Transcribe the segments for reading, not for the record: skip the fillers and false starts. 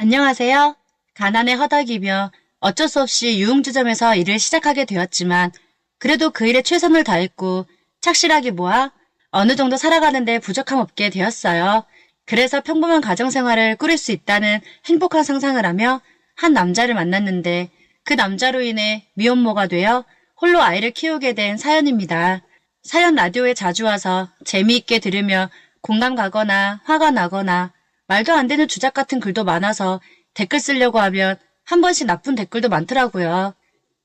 안녕하세요. 가난에 허덕이며 어쩔 수 없이 유흥주점에서 일을 시작하게 되었지만 그래도 그 일에 최선을 다했고 착실하게 모아 어느 정도 살아가는데 부족함 없게 되었어요. 그래서 평범한 가정생활을 꾸릴 수 있다는 행복한 상상을 하며 한 남자를 만났는데 그 남자로 인해 미혼모가 되어 홀로 아이를 키우게 된 사연입니다. 사연 라디오에 자주 와서 재미있게 들으며 공감 가거나 화가 나거나 말도 안 되는 주작 같은 글도 많아서 댓글 쓰려고 하면 한 번씩 나쁜 댓글도 많더라고요.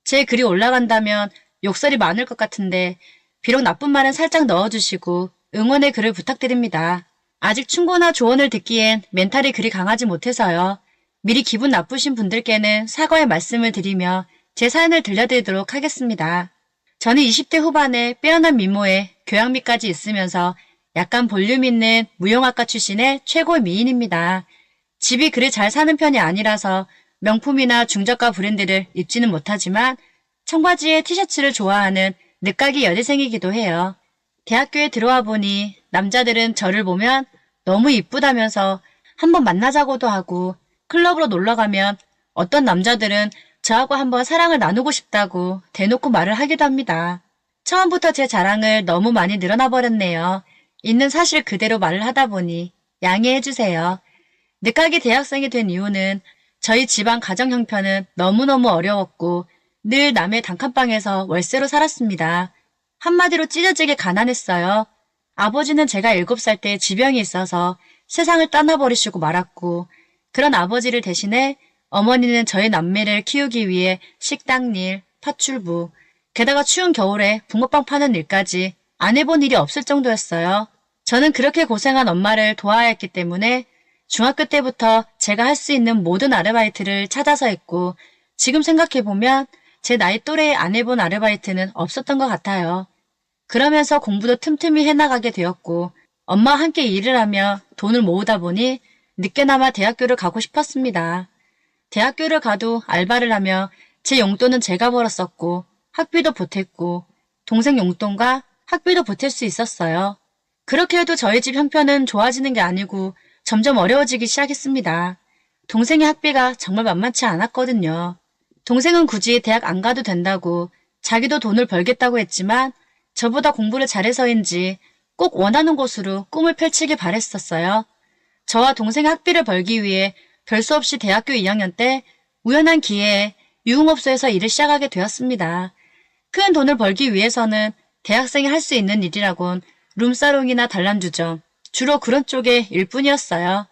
제 글이 올라간다면 욕설이 많을 것 같은데 비록 나쁜 말은 살짝 넣어주시고 응원의 글을 부탁드립니다. 아직 충고나 조언을 듣기엔 멘탈이 그리 강하지 못해서요. 미리 기분 나쁘신 분들께는 사과의 말씀을 드리며 제 사연을 들려드리도록 하겠습니다. 저는 20대 후반에 빼어난 미모에 교양미까지 있으면서 약간 볼륨 있는 무용학과 출신의 최고 미인입니다. 집이 그리 잘 사는 편이 아니라서 명품이나 중저가 브랜드를 입지는 못하지만 청바지에 티셔츠를 좋아하는 늦가기 여대생이기도 해요. 대학교에 들어와 보니 남자들은 저를 보면 너무 이쁘다면서 한번 만나자고도 하고 클럽으로 놀러가면 어떤 남자들은 저하고 한번 사랑을 나누고 싶다고 대놓고 말을 하기도 합니다. 처음부터 제 자랑을 너무 많이 늘어나 버렸네요. 있는 사실 그대로 말을 하다 보니 양해해 주세요. 늦가기 대학생이 된 이유는 저희 집안 가정 형편은 너무너무 어려웠고 늘 남의 단칸방에서 월세로 살았습니다. 한마디로 찢어지게 가난했어요. 아버지는 제가 7살 때 지병이 있어서 세상을 떠나버리시고 말았고 그런 아버지를 대신해 어머니는 저희 남매를 키우기 위해 식당일, 파출부, 게다가 추운 겨울에 붕어빵 파는 일까지 안 해본 일이 없을 정도였어요. 저는 그렇게 고생한 엄마를 도와야 했기 때문에 중학교 때부터 제가 할 수 있는 모든 아르바이트를 찾아서 했고 지금 생각해보면 제 나이 또래에 안 해본 아르바이트는 없었던 것 같아요. 그러면서 공부도 틈틈이 해나가게 되었고 엄마와 함께 일을 하며 돈을 모으다 보니 늦게나마 대학교를 가고 싶었습니다. 대학교를 가도 알바를 하며 제 용돈은 제가 벌었었고 학비도 보탰고 동생 용돈과 학비도 보탤 수 있었어요. 그렇게 해도 저희 집 형편은 좋아지는 게 아니고 점점 어려워지기 시작했습니다. 동생의 학비가 정말 만만치 않았거든요. 동생은 굳이 대학 안 가도 된다고 자기도 돈을 벌겠다고 했지만 저보다 공부를 잘해서인지 꼭 원하는 곳으로 꿈을 펼치길 바랬었어요. 저와 동생의 학비를 벌기 위해 별 수 없이 대학교 2학년 때 우연한 기회에 유흥업소에서 일을 시작하게 되었습니다. 큰 돈을 벌기 위해서는 대학생이 할 수 있는 일이라곤 룸사롱이나 단란주점, 주로 그런 쪽의 일뿐이었어요.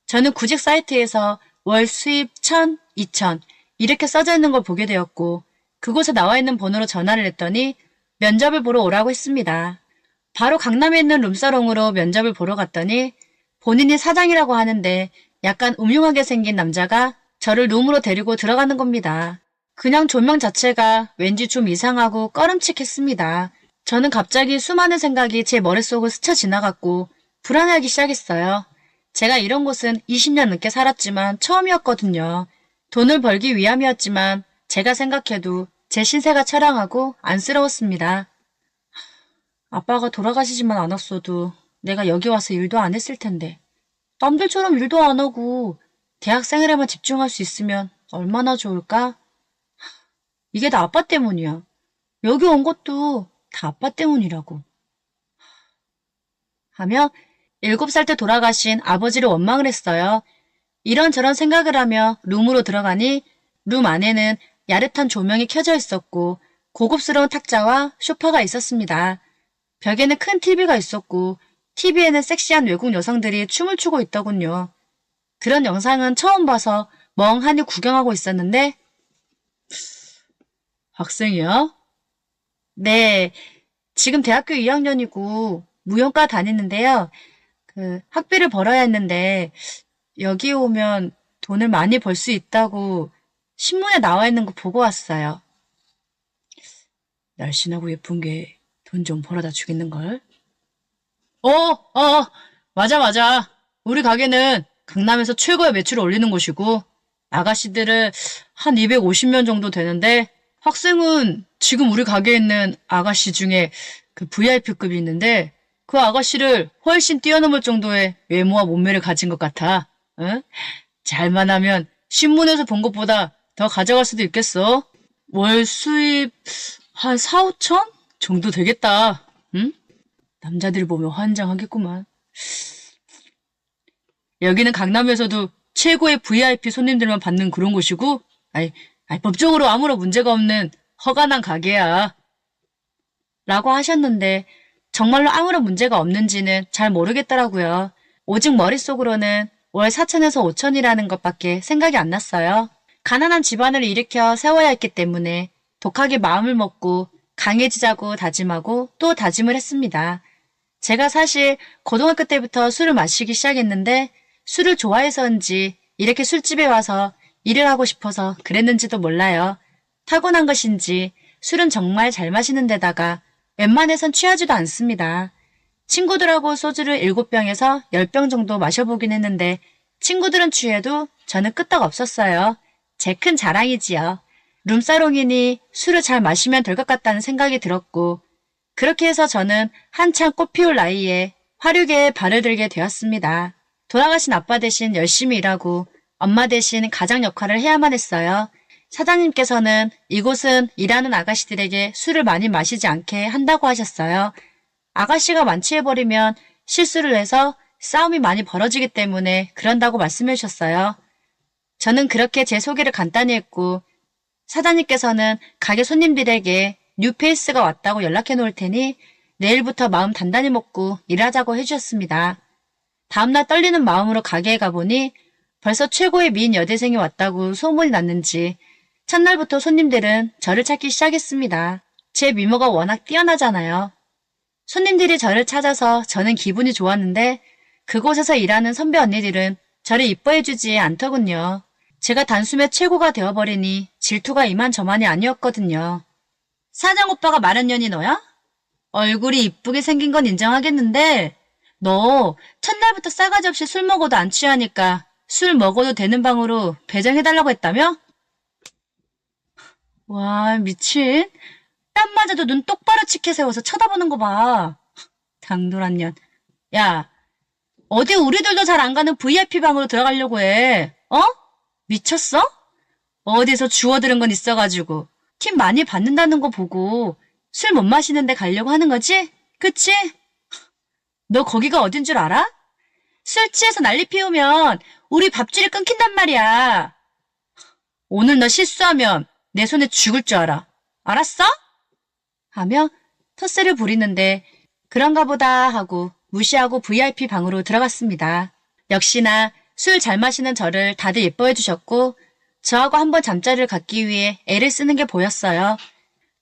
저는 구직 사이트에서 월 수입 1,000, 2,000 이렇게 써져 있는 걸 보게 되었고 그곳에 나와 있는 번호로 전화를 했더니 면접을 보러 오라고 했습니다. 바로 강남에 있는 룸사롱으로 면접을 보러 갔더니 본인이 사장이라고 하는데 약간 음흉하게 생긴 남자가 저를 룸으로 데리고 들어가는 겁니다. 그냥 조명 자체가 왠지 좀 이상하고 꺼름칙했습니다. 저는 갑자기 수많은 생각이 제 머릿속을 스쳐 지나갔고 불안해하기 시작했어요. 제가 이런 곳은 20년 넘게 살았지만 처음이었거든요. 돈을 벌기 위함이었지만 제가 생각해도 제 신세가 처량하고 안쓰러웠습니다. 아빠가 돌아가시지만 않았어도 내가 여기 와서 일도 안 했을 텐데 남들처럼 일도 안 하고 대학생활에만 집중할 수 있으면 얼마나 좋을까? 이게 다 아빠 때문이야. 여기 온 것도 다 아빠 때문이라고. 하며 7살 때 돌아가신 아버지를 원망을 했어요. 이런저런 생각을 하며 룸으로 들어가니 룸 안에는 야릇한 조명이 켜져 있었고 고급스러운 탁자와 소파가 있었습니다. 벽에는 큰 TV가 있었고 TV에는 섹시한 외국 여성들이 춤을 추고 있더군요. 그런 영상은 처음 봐서 멍하니 구경하고 있었는데 학생이야? 네, 지금 대학교 2학년이고 무용과 다니는데요. 학비를 벌어야 했는데 여기 오면 돈을 많이 벌 수 있다고 신문에 나와 있는 거 보고 왔어요. 날씬하고 예쁜 게 돈 좀 벌어다 주겠는걸? 맞아. 우리 가게는 강남에서 최고의 매출을 올리는 곳이고 아가씨들을 한 250명 정도 되는데 학생은 지금 우리 가게에 있는 아가씨 중에 그 VIP급이 있는데 그 아가씨를 훨씬 뛰어넘을 정도의 외모와 몸매를 가진 것 같아. 응? 잘만 하면 신문에서 본 것보다 더 가져갈 수도 있겠어. 월 수입 한 4, 5천 정도 되겠다. 응? 남자들이 보면 환장하겠구만. 여기는 강남에서도 최고의 VIP 손님들만 받는 그런 곳이고, 법적으로 아무런 문제가 없는 허가난 가게야. 라고 하셨는데 정말로 아무런 문제가 없는지는 잘 모르겠더라고요. 오직 머릿속으로는 월 4천에서 5천이라는 것밖에 생각이 안 났어요. 가난한 집안을 일으켜 세워야 했기 때문에 독하게 마음을 먹고 강해지자고 다짐하고 또 다짐을 했습니다. 제가 사실 고등학교 때부터 술을 마시기 시작했는데 술을 좋아해서인지 이렇게 술집에 와서 일을 하고 싶어서 그랬는지도 몰라요. 타고난 것인지 술은 정말 잘 마시는 데다가 웬만해선 취하지도 않습니다. 친구들하고 소주를 7병에서 10병 정도 마셔보긴 했는데 친구들은 취해도 저는 끄떡 없었어요. 제 큰 자랑이지요. 룸사롱이니 술을 잘 마시면 될 것 같다는 생각이 들었고 그렇게 해서 저는 한창 꽃피울 나이에 화류계에 발을 들게 되었습니다. 돌아가신 아빠 대신 열심히 일하고 엄마 대신 가장 역할을 해야만 했어요. 사장님께서는 이곳은 일하는 아가씨들에게 술을 많이 마시지 않게 한다고 하셨어요. 아가씨가 만취해버리면 실수를 해서 싸움이 많이 벌어지기 때문에 그런다고 말씀해 주셨어요. 저는 그렇게 제 소개를 간단히 했고 사장님께서는 가게 손님들에게 뉴페이스가 왔다고 연락해 놓을 테니 내일부터 마음 단단히 먹고 일하자고 해주셨습니다. 다음날 떨리는 마음으로 가게에 가보니 벌써 최고의 미인 여대생이 왔다고 소문이 났는지 첫날부터 손님들은 저를 찾기 시작했습니다. 제 미모가 워낙 뛰어나잖아요. 손님들이 저를 찾아서 저는 기분이 좋았는데 그곳에서 일하는 선배 언니들은 저를 이뻐해주지 않더군요. 제가 단숨에 최고가 되어버리니 질투가 이만저만이 아니었거든요. 사장 오빠가 말한 년이 너야? 얼굴이 이쁘게 생긴 건 인정하겠는데 너 첫날부터 싸가지 없이 술 먹어도 안 취하니까 술 먹어도 되는 방으로 배정해달라고 했다며? 와 미친. 땀 맞아도 눈 똑바로 치켜 세워서 쳐다보는 거 봐. 당돌한 년. 야 어디 우리들도 잘 안 가는 VIP 방으로 들어가려고 해. 어? 미쳤어? 어디서 주워들은 건 있어가지고 팁 많이 받는다는 거 보고 술 못 마시는데 가려고 하는 거지? 그치? 너 거기가 어딘 줄 알아? 술 취해서 난리 피우면 우리 밥줄이 끊긴단 말이야. 오늘 너 실수하면 내 손에 죽을 줄 알아. 알았어? 하며 텃세를 부리는데 그런가 보다 하고 무시하고 VIP 방으로 들어갔습니다. 역시나 술 잘 마시는 저를 다들 예뻐해 주셨고 저하고 한번 잠자리를 갖기 위해 애를 쓰는 게 보였어요.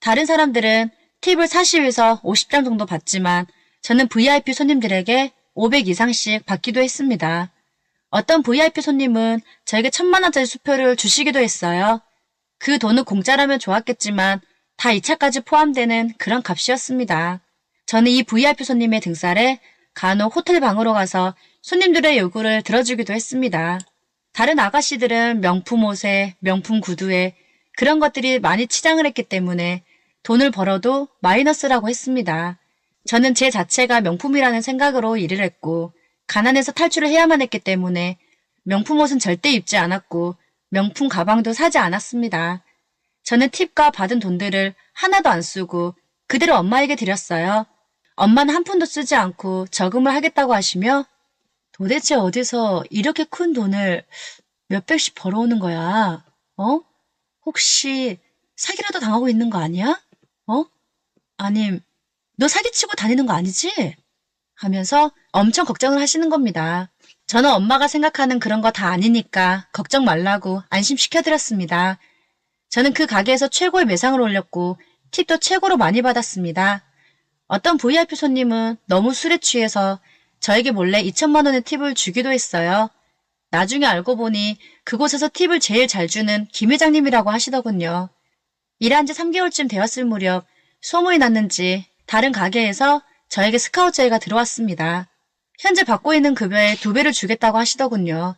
다른 사람들은 팁을 40에서 50장 정도 받지만 저는 VIP 손님들에게 500 이상씩 받기도 했습니다. 어떤 VIP 손님은 저에게 1000만원짜리 수표를 주시기도 했어요. 그 돈은 공짜라면 좋았겠지만 다 2차까지 포함되는 그런 값이었습니다. 저는 이 VIP 손님의 등살에 간혹 호텔 방으로 가서 손님들의 요구를 들어주기도 했습니다. 다른 아가씨들은 명품 옷에 명품 구두에 그런 것들이 많이 치장을 했기 때문에 돈을 벌어도 마이너스라고 했습니다. 저는 제 자체가 명품이라는 생각으로 일을 했고 가난해서 탈출을 해야만 했기 때문에 명품 옷은 절대 입지 않았고 명품 가방도 사지 않았습니다. 저는 팁과 받은 돈들을 하나도 안 쓰고 그대로 엄마에게 드렸어요. 엄마는 한 푼도 쓰지 않고 저금을 하겠다고 하시며 도대체 어디서 이렇게 큰 돈을 몇백씩 벌어오는 거야? 어? 혹시 사기라도 당하고 있는 거 아니야? 어? 아님 너 사기치고 다니는 거 아니지? 하면서 엄청 걱정을 하시는 겁니다. 저는 엄마가 생각하는 그런 거 다 아니니까 걱정 말라고 안심시켜드렸습니다. 저는 그 가게에서 최고의 매상을 올렸고 팁도 최고로 많이 받았습니다. 어떤 VIP 손님은 너무 술에 취해서 저에게 몰래 2천만 원의 팁을 주기도 했어요. 나중에 알고 보니 그곳에서 팁을 제일 잘 주는 김 회장님이라고 하시더군요. 일한 지 3개월쯤 되었을 무렵 소문이 났는지 다른 가게에서 저에게 스카우트 제의가 들어왔습니다. 현재 받고 있는 급여의 2배를 주겠다고 하시더군요.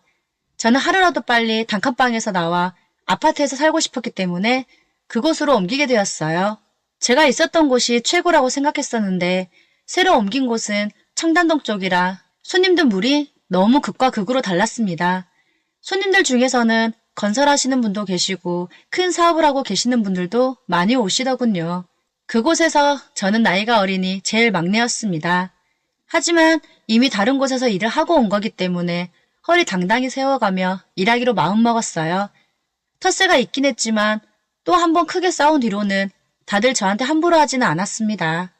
저는 하루라도 빨리 단칸방에서 나와 아파트에서 살고 싶었기 때문에 그곳으로 옮기게 되었어요. 제가 있었던 곳이 최고라고 생각했었는데 새로 옮긴 곳은 청담동 쪽이라 손님들 물이 너무 극과 극으로 달랐습니다. 손님들 중에서는 건설하시는 분도 계시고 큰 사업을 하고 계시는 분들도 많이 오시더군요. 그곳에서 저는 나이가 어리니 제일 막내였습니다. 하지만 이미 다른 곳에서 일을 하고 온 거기 때문에 허리 당당히 세워가며 일하기로 마음먹었어요. 텃세가 있긴 했지만 또 한 번 크게 싸운 뒤로는 다들 저한테 함부로 하지는 않았습니다.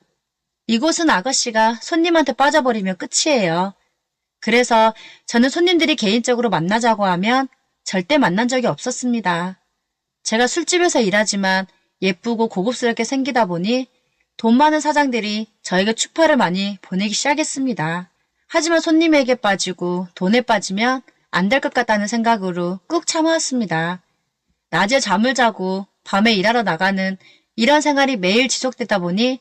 이곳은 아가씨가 손님한테 빠져버리면 끝이에요. 그래서 저는 손님들이 개인적으로 만나자고 하면 절대 만난 적이 없었습니다. 제가 술집에서 일하지만 예쁘고 고급스럽게 생기다 보니 돈 많은 사장들이 저에게 추파를 많이 보내기 시작했습니다. 하지만 손님에게 빠지고 돈에 빠지면 안 될 것 같다는 생각으로 꾹 참아왔습니다. 낮에 잠을 자고 밤에 일하러 나가는 이런 생활이 매일 지속되다 보니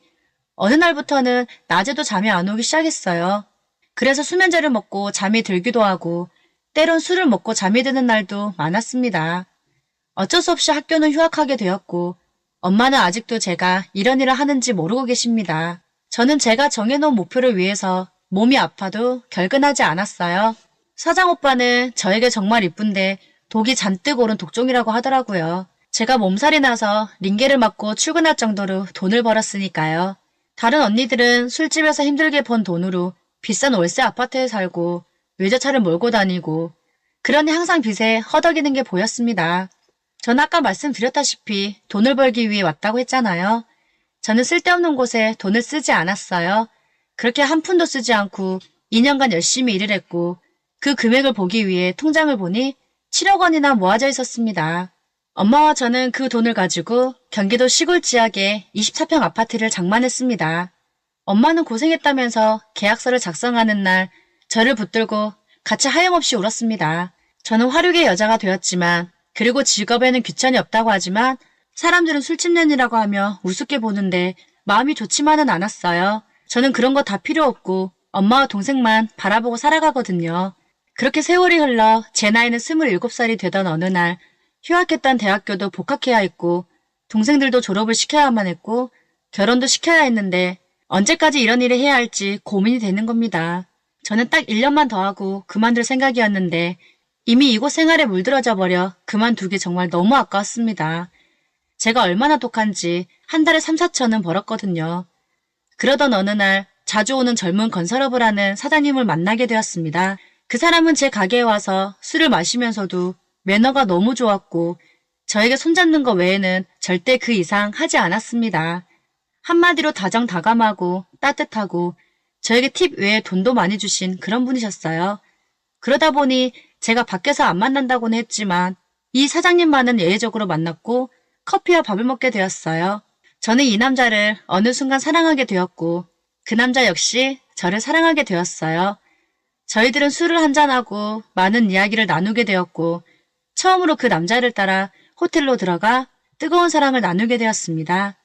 어느 날부터는 낮에도 잠이 안 오기 시작했어요. 그래서 수면제를 먹고 잠이 들기도 하고 때론 술을 먹고 잠이 드는 날도 많았습니다. 어쩔 수 없이 학교는 휴학하게 되었고 엄마는 아직도 제가 이런 일을 하는지 모르고 계십니다. 저는 제가 정해놓은 목표를 위해서 몸이 아파도 결근하지 않았어요. 사장 오빠는 저에게 정말 이쁜데 독이 잔뜩 오른 독종이라고 하더라고요. 제가 몸살이 나서 링게를 맞고 출근할 정도로 돈을 벌었으니까요. 다른 언니들은 술집에서 힘들게 번 돈으로 비싼 월세 아파트에 살고 외제차를 몰고 다니고 그러니 항상 빚에 허덕이는 게 보였습니다. 전 아까 말씀드렸다시피 돈을 벌기 위해 왔다고 했잖아요. 저는 쓸데없는 곳에 돈을 쓰지 않았어요. 그렇게 한 푼도 쓰지 않고 2년간 열심히 일을 했고 그 금액을 보기 위해 통장을 보니 7억 원이나 모아져 있었습니다. 엄마와 저는 그 돈을 가지고 경기도 시골 지역의 24평 아파트를 장만했습니다. 엄마는 고생했다면서 계약서를 작성하는 날 저를 붙들고 같이 하염없이 울었습니다. 저는 화류계 여자가 되었지만 그리고 직업에는 귀천이 없다고 하지만 사람들은 술집년이라고 하며 우습게 보는데 마음이 좋지만은 않았어요. 저는 그런 거 다 필요 없고 엄마와 동생만 바라보고 살아가거든요. 그렇게 세월이 흘러 제 나이는 27살이 되던 어느 날 휴학했던 대학교도 복학해야 했고 동생들도 졸업을 시켜야만 했고 결혼도 시켜야 했는데 언제까지 이런 일을 해야 할지 고민이 되는 겁니다. 저는 딱 1년만 더 하고 그만둘 생각이었는데 이미 이곳 생활에 물들어져 버려 그만두기 정말 너무 아까웠습니다. 제가 얼마나 독한지 한 달에 3, 4천은 벌었거든요. 그러던 어느 날 자주 오는 젊은 건설업을 하는 사장님을 만나게 되었습니다. 그 사람은 제 가게에 와서 술을 마시면서도 매너가 너무 좋았고 저에게 손잡는 것 외에는 절대 그 이상 하지 않았습니다. 한마디로 다정다감하고 따뜻하고 저에게 팁 외에 돈도 많이 주신 그런 분이셨어요. 그러다 보니 제가 밖에서 안 만난다고는 했지만 이 사장님만은 예외적으로 만났고 커피와 밥을 먹게 되었어요. 저는 이 남자를 어느 순간 사랑하게 되었고 그 남자 역시 저를 사랑하게 되었어요. 저희들은 술을 한잔하고 많은 이야기를 나누게 되었고 처음으로 그 남자를 따라 호텔로 들어가 뜨거운 사랑을 나누게 되었습니다.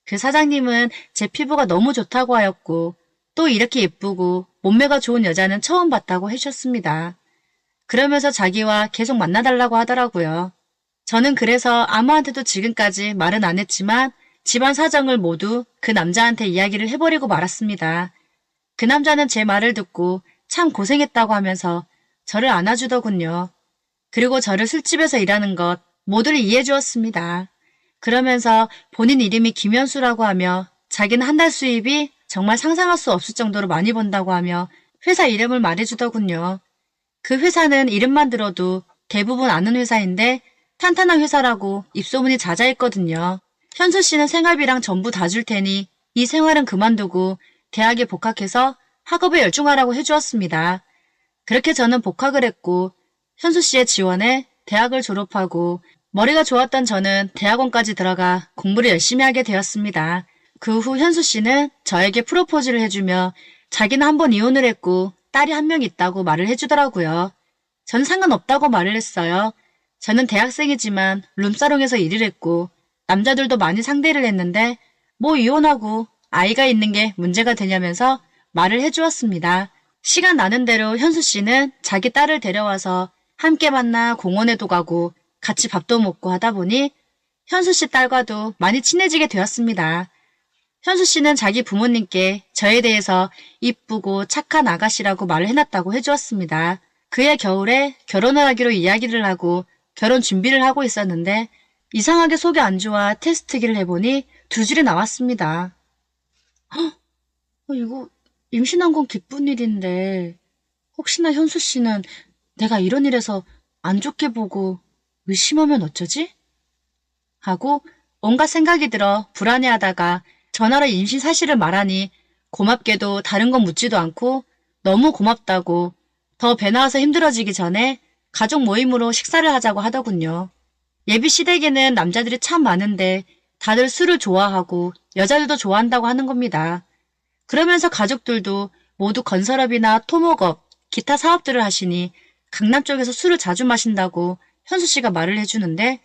그 사장님은 제 피부가 너무 좋다고 하였고 또 이렇게 예쁘고 몸매가 좋은 여자는 처음 봤다고 해주셨습니다. 그러면서 자기와 계속 만나달라고 하더라고요. 저는 그래서 아무한테도 지금까지 말은 안 했지만 집안 사정을 모두 그 남자한테 이야기를 해버리고 말았습니다. 그 남자는 제 말을 듣고 참 고생했다고 하면서 저를 안아주더군요. 그리고 저를 술집에서 일하는 것 모두를 이해해 주었습니다. 그러면서 본인 이름이 김현수라고 하며 자기는 한 달 수입이 정말 상상할 수 없을 정도로 많이 번다고 하며 회사 이름을 말해주더군요. 그 회사는 이름만 들어도 대부분 아는 회사인데 탄탄한 회사라고 입소문이 자자했거든요. 현수 씨는 생활비랑 전부 다 줄 테니 이 생활은 그만두고 대학에 복학해서 학업에 열중하라고 해주었습니다. 그렇게 저는 복학을 했고 현수 씨의 지원에 대학을 졸업하고 머리가 좋았던 저는 대학원까지 들어가 공부를 열심히 하게 되었습니다. 그 후 현수 씨는 저에게 프로포즈를 해주며 자기는 한 번 이혼을 했고 딸이 한 명 있다고 말을 해주더라고요. 저는 상관없다고 말을 했어요. 저는 대학생이지만 룸사롱에서 일을 했고 남자들도 많이 상대를 했는데 뭐 이혼하고 아이가 있는 게 문제가 되냐면서 말을 해주었습니다. 시간 나는 대로 현수 씨는 자기 딸을 데려와서 함께 만나 공원에도 가고 같이 밥도 먹고 하다 보니 현수 씨 딸과도 많이 친해지게 되었습니다. 현수 씨는 자기 부모님께 저에 대해서 이쁘고 착한 아가씨라고 말을 해놨다고 해주었습니다. 그해 겨울에 결혼을 하기로 이야기를 하고 결혼 준비를 하고 있었는데 이상하게 속이 안 좋아 테스트기를 해보니 두 줄이 나왔습니다. 이거 임신한 건 기쁜 일인데 혹시나 현수 씨는 내가 이런 일에서 안 좋게 보고 의심하면 어쩌지? 하고 온갖 생각이 들어 불안해하다가 전화로 임신 사실을 말하니 고맙게도 다른 건 묻지도 않고 너무 고맙다고 더 배 나와서 힘들어지기 전에 가족 모임으로 식사를 하자고 하더군요. 예비 시댁에는 남자들이 참 많은데 다들 술을 좋아하고 여자들도 좋아한다고 하는 겁니다. 그러면서 가족들도 모두 건설업이나 토목업, 기타 사업들을 하시니 강남 쪽에서 술을 자주 마신다고 현수 씨가 말을 해주는데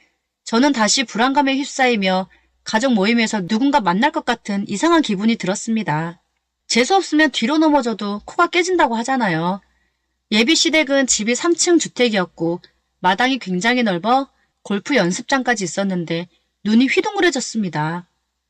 저는 다시 불안감에 휩싸이며 가족 모임에서 누군가 만날 것 같은 이상한 기분이 들었습니다. 재수 없으면 뒤로 넘어져도 코가 깨진다고 하잖아요. 예비 시댁은 집이 3층 주택이었고 마당이 굉장히 넓어 골프 연습장까지 있었는데 눈이 휘둥그레졌습니다.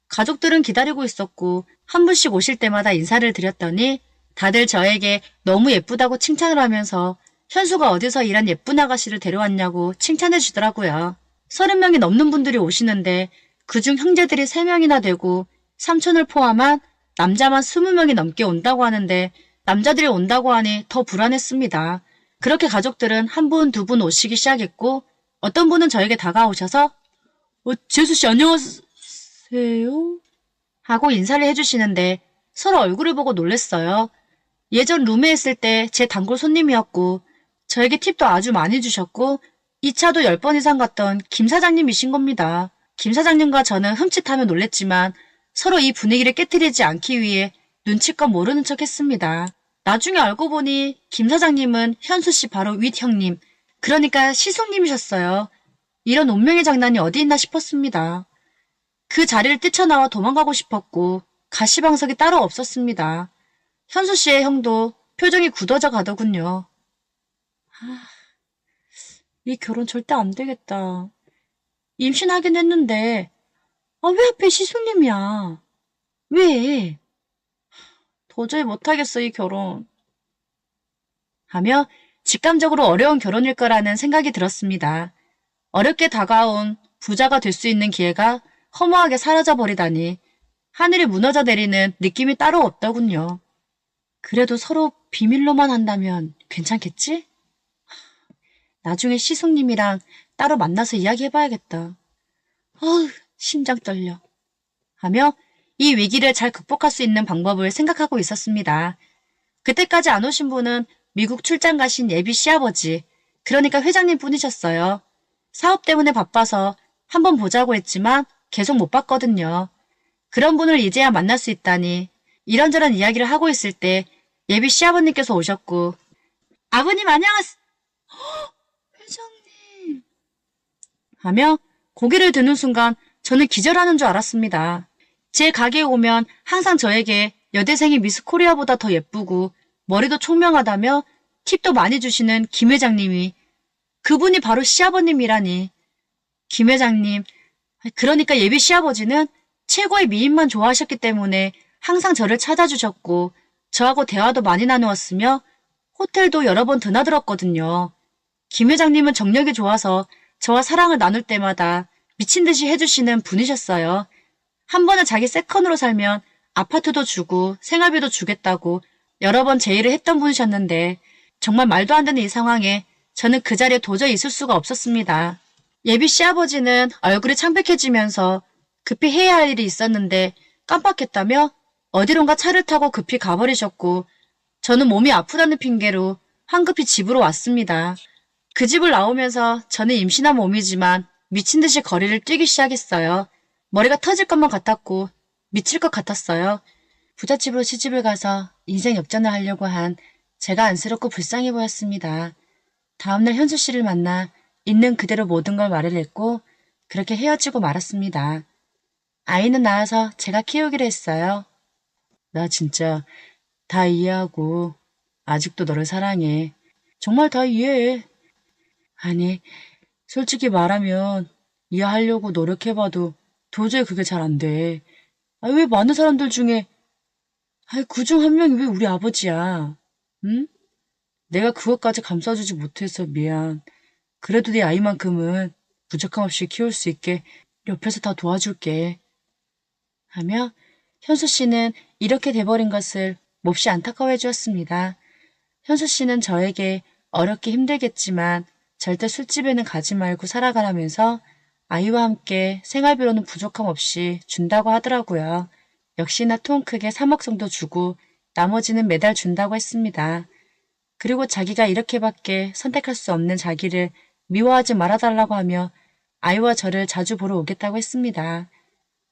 가족들은 기다리고 있었고 한 분씩 오실 때마다 인사를 드렸더니 다들 저에게 너무 예쁘다고 칭찬을 하면서 현수가 어디서 이런 예쁜 아가씨를 데려왔냐고 칭찬해 주더라고요. 30명이 넘는 분들이 오시는데 그중 형제들이 3명이나 되고 삼촌을 포함한 남자만 20명이 넘게 온다고 하는데 남자들이 온다고 하니 더 불안했습니다. 그렇게 가족들은 한 분, 두 분 오시기 시작했고 어떤 분은 저에게 다가오셔서 재수씨 안녕하세요? 하고 인사를 해주시는데 서로 얼굴을 보고 놀랬어요. 예전 룸에 있을 때 제 단골 손님이었고 저에게 팁도 아주 많이 주셨고 2차도 10번 이상 갔던 김 사장님이신 겁니다. 김 사장님과 저는 흠칫하며 놀랬지만 서로 이 분위기를 깨트리지 않기 위해 눈치껏 모르는 척 했습니다. 나중에 알고 보니 김 사장님은 현수 씨 바로 윗 형님, 그러니까 시숙님이셨어요. 이런 운명의 장난이 어디 있나 싶었습니다. 그 자리를 뛰쳐나와 도망가고 싶었고 가시방석이 따로 없었습니다. 현수 씨의 형도 표정이 굳어져 가더군요. 이 결혼 절대 안 되겠다. 임신하긴 했는데 왜 하필 시숙님이야? 왜? 도저히 못하겠어 이 결혼. 하며 직감적으로 어려운 결혼일 거라는 생각이 들었습니다. 어렵게 다가온 부자가 될 수 있는 기회가 허무하게 사라져버리다니 하늘이 무너져 내리는 느낌이 따로 없더군요. 그래도 서로 비밀로만 한다면 괜찮겠지? 나중에 시숙님이랑 따로 만나서 이야기해봐야겠다. 심장 떨려. 하며 이 위기를 잘 극복할 수 있는 방법을 생각하고 있었습니다. 그때까지 안 오신 분은 미국 출장 가신 예비 시아버지, 그러니까 회장님 뿐이셨어요. 사업 때문에 바빠서 한번 보자고 했지만 계속 못 봤거든요. 그런 분을 이제야 만날 수 있다니 이런저런 이야기를 하고 있을 때 예비 시아버님께서 오셨고 아버님 안녕하세요. 회장님. 하며 고개를 드는 순간 저는 기절하는 줄 알았습니다. 제 가게에 오면 항상 저에게 여대생이 미스 코리아보다 더 예쁘고 머리도 총명하다며 팁도 많이 주시는 김 회장님이 그분이 바로 시아버님이라니. 김 회장님, 그러니까 예비 시아버지는 최고의 미인만 좋아하셨기 때문에 항상 저를 찾아주셨고 저하고 대화도 많이 나누었으며 호텔도 여러 번 드나들었거든요. 김 회장님은 정력이 좋아서 저와 사랑을 나눌 때마다 미친 듯이 해주시는 분이셨어요. 한 번은 자기 세컨으로 살면 아파트도 주고 생활비도 주겠다고 여러 번 제의를 했던 분이셨는데 정말 말도 안 되는 이 상황에 저는 그 자리에 도저히 있을 수가 없었습니다. 예비 시아버지는 얼굴이 창백해지면서 급히 해야 할 일이 있었는데 깜빡했다며 어디론가 차를 타고 급히 가버리셨고 저는 몸이 아프다는 핑계로 황급히 집으로 왔습니다. 그 집을 나오면서 저는 임신한 몸이지만 미친 듯이 거리를 뛰기 시작했어요. 머리가 터질 것만 같았고 미칠 것 같았어요. 부잣집으로 시집을 가서 인생 역전을 하려고 한 제가 안쓰럽고 불쌍해 보였습니다. 다음날 현수 씨를 만나 있는 그대로 모든 걸 말을 했고 그렇게 헤어지고 말았습니다. 아이는 낳아서 제가 키우기로 했어요. 나 진짜 다 이해하고 아직도 너를 사랑해. 정말 다 이해해. 아니, 솔직히 말하면 이해하려고 노력해봐도 도저히 그게 잘 안 돼. 왜 많은 사람들 중에 그중 한 명이 왜 우리 아버지야? 응? 내가 그것까지 감싸주지 못해서 미안. 그래도 네 아이만큼은 부족함 없이 키울 수 있게 옆에서 다 도와줄게. 하며 현수 씨는 이렇게 돼버린 것을 몹시 안타까워해 주었습니다. 현수 씨는 저에게 어렵게 힘들겠지만 절대 술집에는 가지 말고 살아가라면서 아이와 함께 생활비로는 부족함 없이 준다고 하더라고요. 역시나 통 크게 3억 정도 주고 나머지는 매달 준다고 했습니다. 그리고 자기가 이렇게밖에 선택할 수 없는 자기를 미워하지 말아달라고 하며 아이와 저를 자주 보러 오겠다고 했습니다.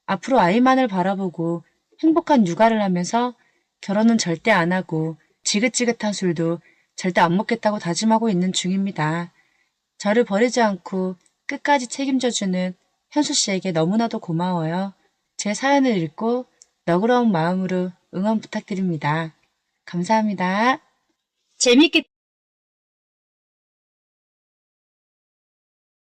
앞으로 아이만을 바라보고 행복한 육아를 하면서 결혼은 절대 안 하고 지긋지긋한 술도 절대 안 먹겠다고 다짐하고 있는 중입니다. 저를 버리지 않고 끝까지 책임져주는 현수 씨에게 너무나도 고마워요. 제 사연을 읽고 너그러운 마음으로 응원 부탁드립니다. 감사합니다. 재밌게